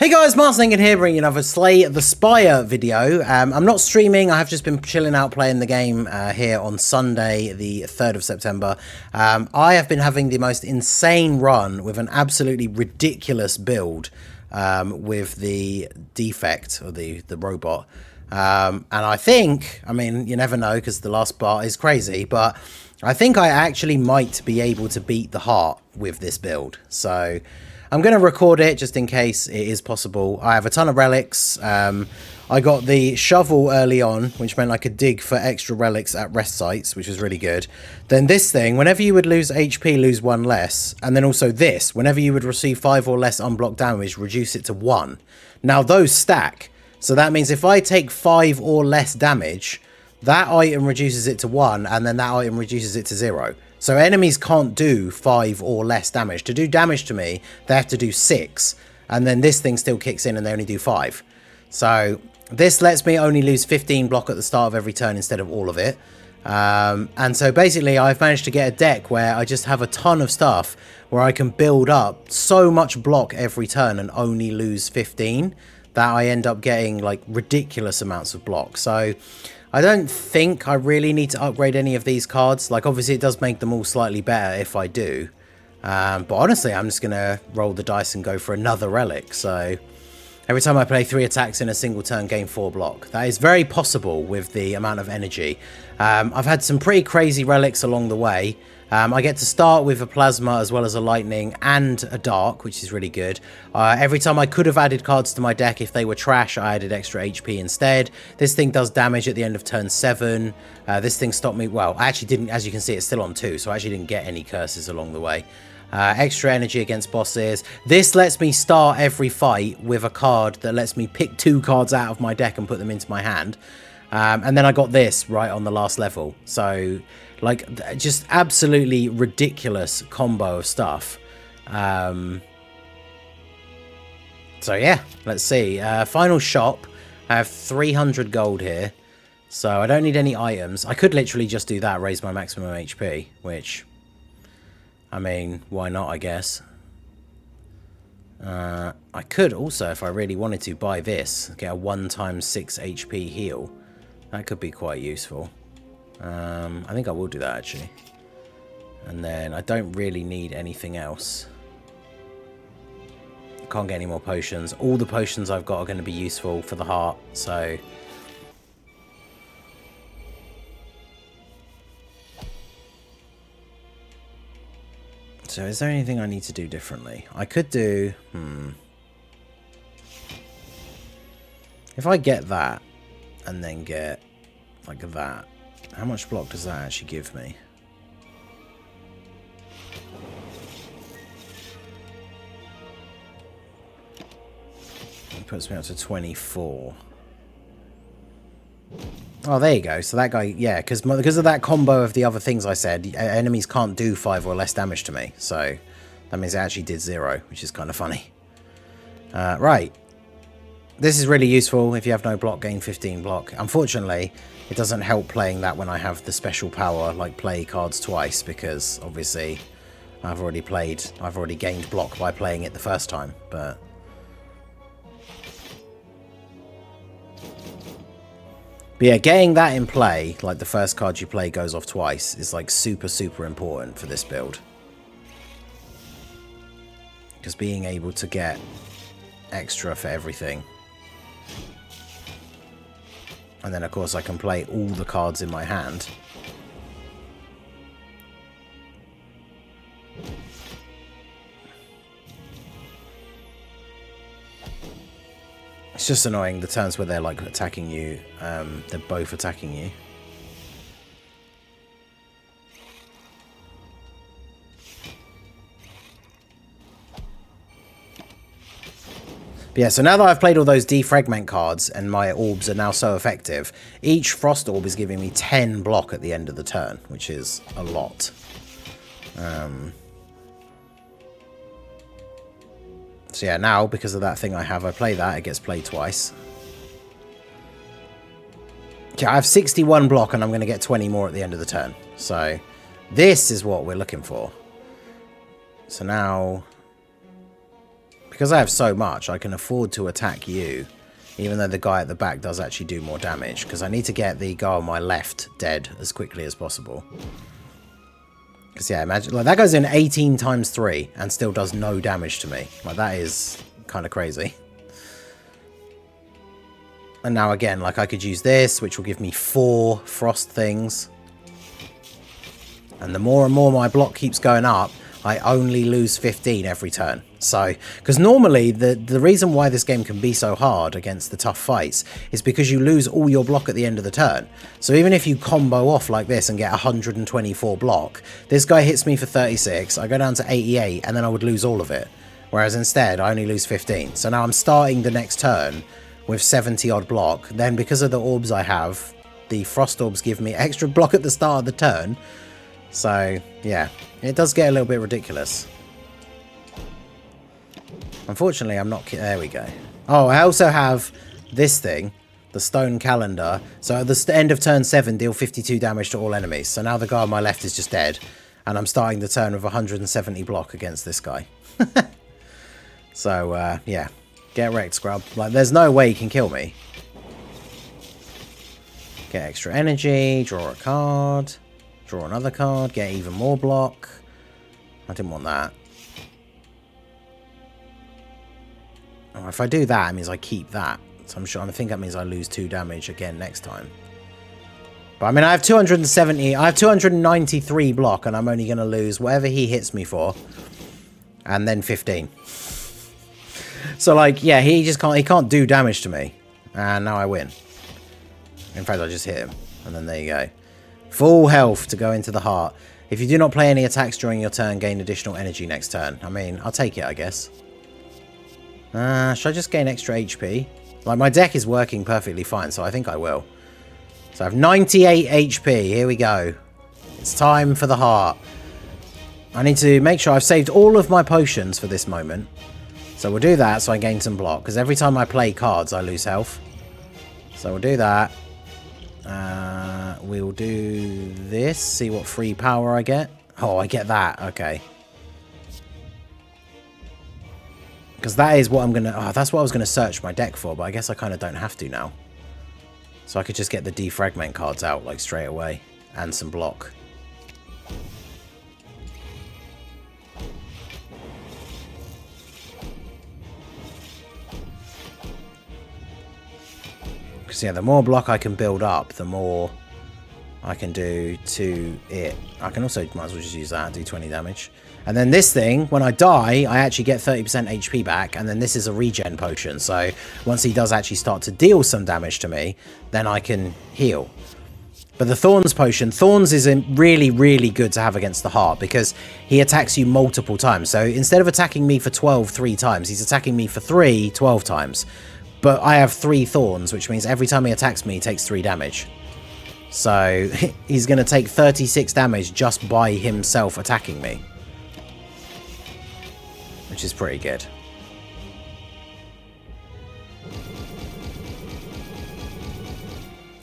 Hey guys, NINGEN here, bringing another Slay the Spire video. I'm not streaming, I have just been chilling out playing the game here on Sunday, the 3rd of September. I have been having the most insane run with an absolutely ridiculous build with the DEFECT, or the robot. And I think, I mean, you never know because the last part is crazy, but I think I actually might be able to beat the heart with this build. So I'm going to record it just in case it is possible. I have a ton of relics. I got the shovel early on, which meant I could dig for extra relics at rest sites, which was really good. Then this thing, whenever you would lose HP, lose 1 less. And then also this, whenever you would receive 5 or less unblocked damage, reduce it to 1. Now those stack. So that means if I take 5 or less damage, that item reduces it to 1, and then that item reduces it to 0. So enemies can't do 5 or less damage. To do damage to me, they have to do 6. And then this thing still kicks in and they only do 5. So this lets me only lose 15 block at the start of every turn instead of all of it. And so basically I've managed to get a deck where I just have a ton of stuff where I can build up so much block every turn and only lose 15 that I end up getting like ridiculous amounts of block. So I don't think I really need to upgrade any of these cards. Like, obviously, it does make them all slightly better if I do. But honestly, I'm just going to roll the dice and go for another relic. So every time I play 3 attacks in a single turn, gain 4 block. That is very possible with the amount of energy. I've had some pretty crazy relics along the way. I get to start with a plasma as well as a lightning and a dark, which is really good. Every time I could have added cards to my deck, if they were trash, I added extra HP instead. This thing does damage at the end of turn 7. This thing stopped me. Well, I actually didn't, as you can see, it's still on 2, so I actually didn't get any curses along the way. Extra energy against bosses. This lets me start every fight with a card that lets me pick 2 cards out of my deck and put them into my hand. And then I got this right on the last level. So, like, just absolutely ridiculous combo of stuff. So yeah, let's see. Final shop. I have 300 gold here. So I don't need any items. I could literally just do that, raise my maximum HP. Which, I mean, why not, I guess. I could also, if I really wanted to, buy this. Get a 1 × 6 HP heal. That could be quite useful. I think I will do that, actually. And then I don't really need anything else. I can't get any more potions. All the potions I've got are going to be useful for the heart, so... So is there anything I need to do differently? I could do... If I get that, and then get like that, how much block does that actually give me? It puts me up to 24. Oh, there you go. So that guy, yeah, because of that combo of the other things I said, enemies can't do 5 or less damage to me. So that means it actually did 0, which is kind of funny. Right. This is really useful. If you have no block, gain 15 block. Unfortunately, it doesn't help playing that when I have the special power, like play cards twice, because obviously I've already gained block by playing it the first time, but... But yeah, getting that in play, like the first card you play goes off twice, is like super, super important for this build. Because being able to get extra for everything. And then, of course, I can play all the cards in my hand. It's just annoying, the turns where they're, like, attacking you. They're both attacking you. But yeah, so now that I've played all those defragment cards and my orbs are now so effective, each frost orb is giving me 10 block at the end of the turn, which is a lot. So yeah, now, because of that thing I play that, it gets played twice. Okay, I have 61 block and I'm going to get 20 more at the end of the turn. So this is what we're looking for. So now... Because I have so much, I can afford to attack you, even though the guy at the back does actually do more damage, because I need to get the guy on my left dead as quickly as possible. Because, yeah, imagine, like, that goes in 18 times 3 and still does no damage to me. Like, that is kind of crazy. And now, again, like, I could use this, which will give me 4 frost things. And the more and more my block keeps going up, I only lose 15 every turn. So, because normally the reason why this game can be so hard against the tough fights is because you lose all your block at the end of the turn. So even if you combo off like this and get 124 block, this guy hits me for 36, I go down to 88, and then I would lose all of it. Whereas instead, I only lose 15. So now I'm starting the next turn with 70 odd block. Then because of the orbs I have, the frost orbs give me extra block at the start of the turn. So, yeah, it does get a little bit ridiculous. Unfortunately, I'm not... There we go. Oh, I also have this thing, the stone calendar. So at the end of turn 7, deal 52 damage to all enemies. So now the guy on my left is just dead. And I'm starting the turn with 170 block against this guy. So, yeah. Get wrecked, scrub. Like, there's no way he can kill me. Get extra energy, draw a card... Draw another card, get even more block. I didn't want that. Oh, if I do that, it means I keep that. So I'm sure, I think that means I lose 2 damage again next time. But I mean, I have 270, I have 293 block, and I'm only going to lose whatever he hits me for. And then 15. So like, yeah, he can't do damage to me. And now I win. In fact, I just hit him. And then there you go. Full health to go into the heart. If you do not play any attacks during your turn, gain additional energy next turn. I mean, I'll take it, I guess. Should I just gain extra HP? Like, my deck is working perfectly fine, so I think I will. So I have 98 HP. Here we go. It's time for the heart. I need to make sure I've saved all of my potions for this moment. So we'll do that so I gain some block. Because every time I play cards, I lose health. So we'll do that. We'll do this, see what free power I get. Oh, I get that, okay. Because that is what I'm going to... Oh, that's what I was going to search my deck for, but I guess I kind of don't have to now. So I could just get the defragment cards out, like, straight away. And some block. Because, yeah, the more block I can build up, the more I can do to it. I can also, might as well just use that, do 20 damage. And then this thing, when I die, I actually get 30% HP back, and then this is a regen potion. So once he does actually start to deal some damage to me, then I can heal. But the Thorns potion, Thorns is really, really good to have against the heart, because he attacks you multiple times. So instead of attacking me for 12 3 times, he's attacking me for 3 12 times. But I have 3 Thorns, which means every time he attacks me, he takes 3 damage. So he's going to take 36 damage just by himself attacking me. Which is pretty good.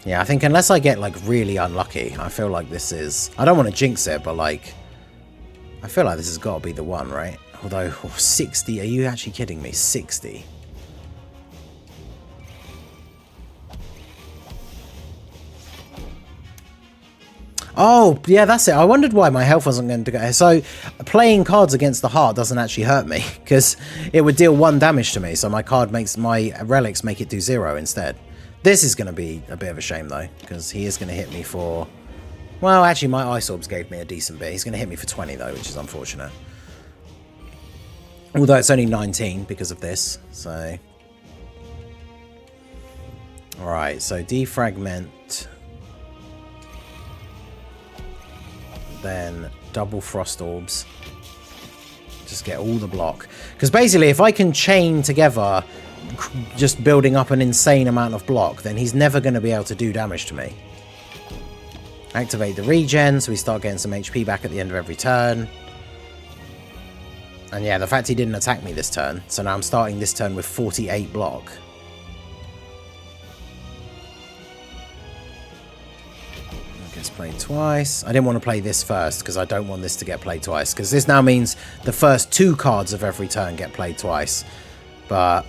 Yeah, I think unless I get, like, really unlucky, I feel like this is... I don't want to jinx it, but, like... I feel like this has got to be the one, right? Although, 60... Are you actually kidding me? 60? Oh, yeah, that's it. I wondered why my health wasn't going to go. So, playing cards against the heart doesn't actually hurt me, because it would deal 1 damage to me, so my relics make it do 0 instead. This is going to be a bit of a shame, though, because he is going to hit me for... Well, actually, my Ice Orbs gave me a decent bit. He's going to hit me for 20, though, which is unfortunate. Although it's only 19 because of this, so... Alright, so defragment... Then double frost orbs. Just get all the block. Because basically, if I can chain together just building up an insane amount of block, then he's never going to be able to do damage to me. Activate the regen, so we start getting some HP back at the end of every turn. And yeah, the fact he didn't attack me this turn, so now I'm starting this turn with 48 block. gets played twice. I didn't want to play this first because I don't want this to get played twice, because this now means the first 2 cards of every turn get played twice. But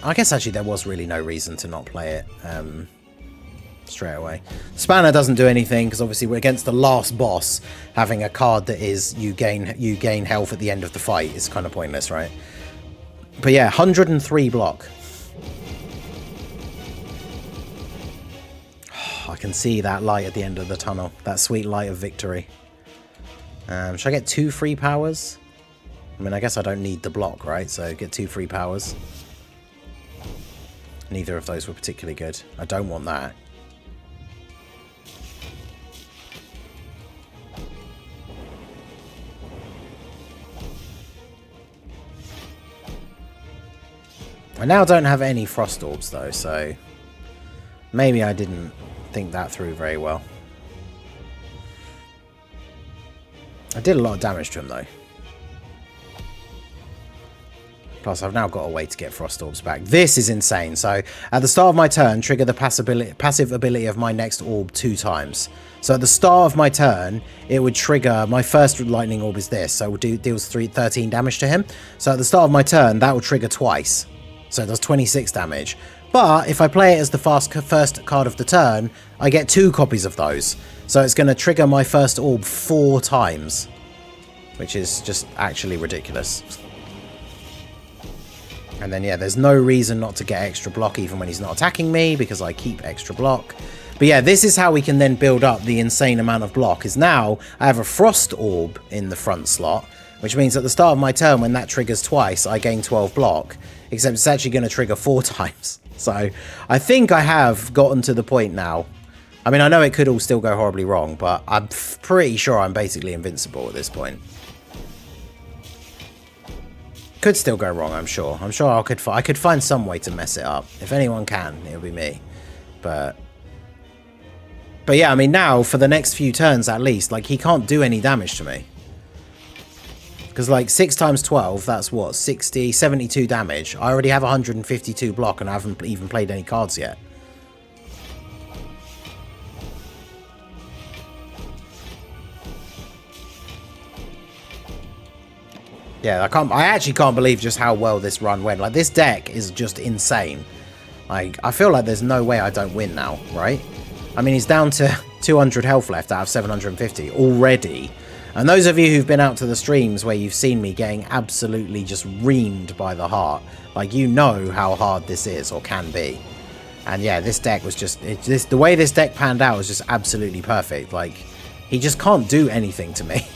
I guess actually there was really no reason to not play it straight away. Spanner doesn't do anything because obviously we're against the last boss. Having a card that is you gain health at the end of the fight is kind of pointless, right? But yeah, 103 block. I can see that light at the end of the tunnel. That sweet light of victory. Should I get 2 free powers? I mean, I guess I don't need the block, right? So get 2 free powers. Neither of those were particularly good. I don't want that. I now don't have any frost orbs though, so maybe I didn't think that through very well. I did a lot of damage to him though. Plus, I've now got a way to get frost orbs back. This is insane. So, at the start of my turn, trigger the passive ability of my next orb 2 times. So, at the start of my turn, it would trigger... My first lightning orb is this. So, it deals 13 damage to him. So, at the start of my turn, that will trigger twice. So, it does 26 damage. But, if I play it as the first card of the turn, I get 2 copies of those. So, it's going to trigger my first orb 4 times. Which is just actually ridiculous. And then, yeah, there's no reason not to get extra block even when he's not attacking me, because I keep extra block. But yeah, this is how we can then build up the insane amount of block, is now I have a frost orb in the front slot, which means at the start of my turn, when that triggers twice, I gain 12 block, except it's actually going to trigger 4 times. So I think I have gotten to the point now. I mean, I know it could all still go horribly wrong, but I'm pretty sure I'm basically invincible at this point. Could still go wrong, I'm sure. I'm sure I could find some way to mess it up. If anyone can, it'll be me. But yeah, I mean, now, for the next few turns at least, like, he can't do any damage to me. Because, like, 6 times 12, that's what? 60, 72 damage. I already have 152 block, and I haven't even played any cards yet. Yeah, I actually can't believe just how well this run went. Like, this deck is just insane. Like, I feel like there's no way I don't win now, right? I mean, he's down to 200 health left out of 750 already. And those of you who've been out to the streams where you've seen me getting absolutely just reamed by the heart, like, you know how hard this is, or can be. And yeah, this deck was just... the way this deck panned out was just absolutely perfect. Like, he just can't do anything to me.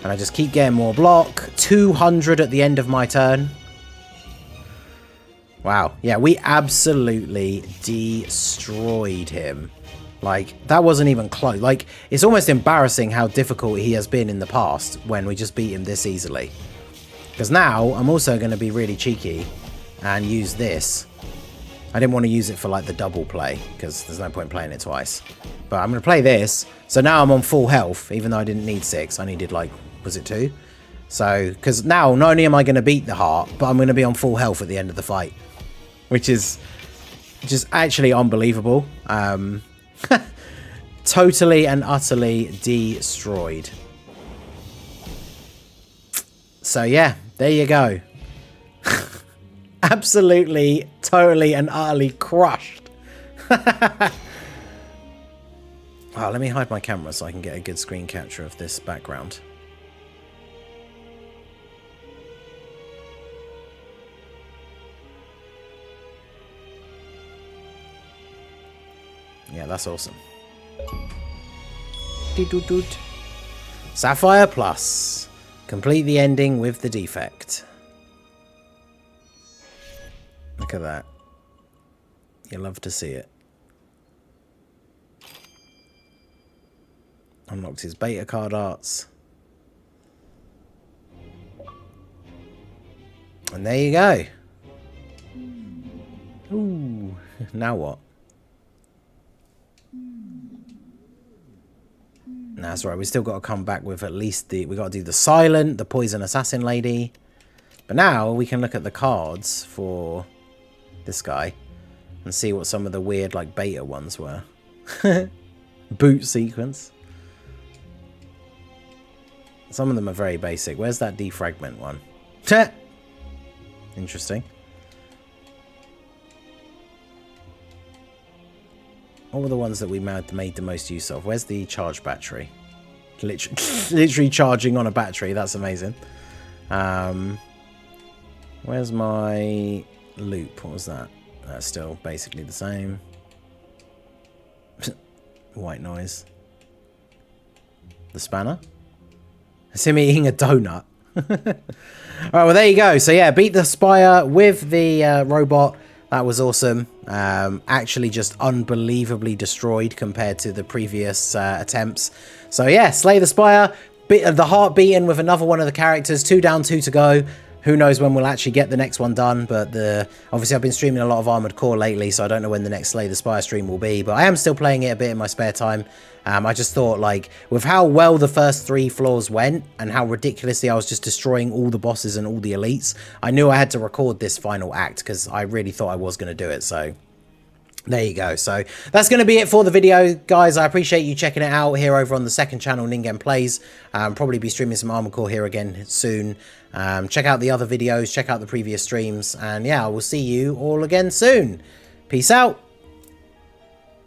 And I just keep getting more block. 200 at the end of my turn. Wow. Yeah, we absolutely destroyed him. Like, that wasn't even close. Like, it's almost embarrassing how difficult he has been in the past when we just beat him this easily. Because now, I'm also going to be really cheeky and use this. I didn't want to use it for, like, the double play, because there's no point playing it twice. But I'm going to play this. So now I'm on full health, even though I didn't need 6. I needed, like... Was it 2? So, because now not only am I going to beat the heart, but I'm going to be on full health at the end of the fight, which is just actually unbelievable. Totally and utterly destroyed. So yeah, there you go. Absolutely, totally and utterly crushed. Oh, let me hide my camera so I can get a good screen capture of this background. Yeah, that's awesome. Sapphire Plus. Complete the ending with the defect. Look at that. You love to see it. Unlocked his beta card arts. And there you go. Ooh. Now what? Nah, that's right. We still got to come back with at least the... We got to do the Silent, the Poison Assassin Lady. But now we can look at the cards for this guy and see what some of the weird, like, beta ones were. boot sequence. Some of them are very basic. Where's that defragment one? Interesting. What were the ones that we made the most use of? Where's the charge battery? Literally charging on a battery. That's amazing. Where's my loop? What was that? That's still basically the same. White noise. The spanner? It's him eating a donut. Alright, well there you go. So yeah, beat the Spire with the robot. That was awesome. Actually just unbelievably destroyed compared to the previous attempts. So yeah, slay the Spire. The heart beating with another one of the characters. 2 down, 2 to go. Who knows when we'll actually get the next one done, but obviously I've been streaming a lot of Armored Core lately, so I don't know when the next Slay the Spire stream will be, but I am still playing it a bit in my spare time. I just thought, like, with how well the first 3 floors went, and how ridiculously I was just destroying all the bosses and all the elites, I knew I had to record this final act, because I really thought I was going to do it, so there you go. So that's going to be it for the video, guys. I appreciate you checking it out here over on the second channel, NINGEN Plays. Probably be streaming some Armored Core here again soon. Check out the other videos, check out the previous streams, and yeah, I will see you all again soon. Peace out.